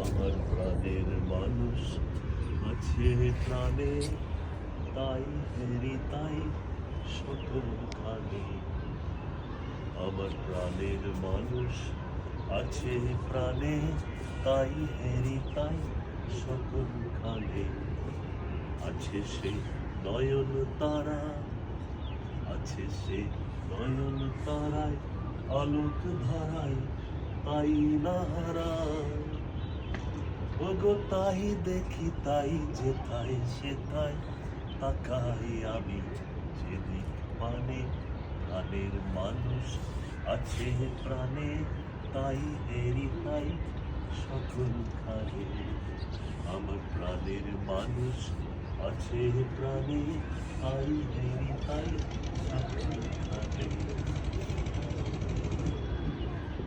আমার প্রাণের মানুষ আছে প্রাণে, তাই হেরি তাই সকল খানে। আমার প্রাণের মানুষ আছে প্রাণে, তাই হেরি তাই সকল খানে। আছে সে নয়ন তারা, আছে সে নয়ন তারায়, আলোক ধারায় তাই না হারায়। ওগো তাই দেখি তাই যেথায় সেথায় তাকাই আমি যেদিক পানে। প্রাণের মানুষ আছে প্রাণে, তাই হেরি তাই সকল খানে। আমার প্রাণের মানুষ আছে প্রাণে, তাই হেরি তাই সকল খানে।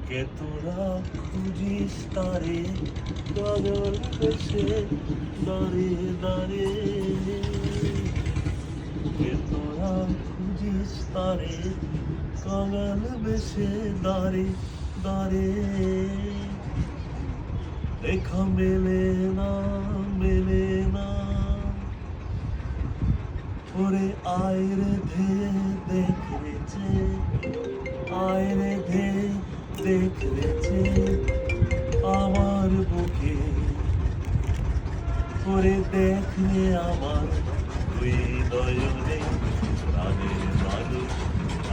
কে তোরা খুঁজিস তারে পাগল বেশে দাঁড়ে দাঁড়ে। কে তোরা খুঁজিস তারে কাঙাল বেশে দাঁড়ে দাঁড়ে। দেখা মেলে না মেলে না, ওরে আয় রে ধে দেখ রেছে, আয় রে ধে দেখ রেছে আমার বুকে। ওরে দেখ রে আমার দুই নয়নে। প্রাণের মানুষ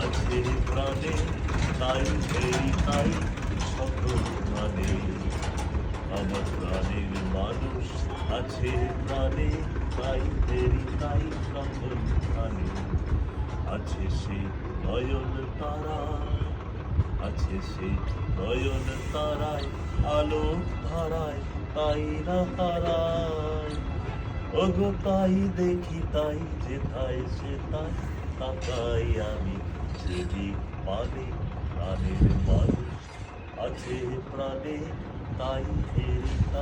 আছে প্রাণে, তাই এই তাই সকল মানে। আমার প্রাণের মানুষ আছে প্রাণে, তাই হেরি তাই সকল খানে। আছে সে নয়ন তারা, আছে সে নয়ন তারায়, আলো ধারায় তাই না হারায়। ওগো তাই দেখি তাই যেথায় সেথায় তাকাই আমি যেদিক পানে। প্রাণের মানুষ আছে প্রাণে, তাই হেরি তাই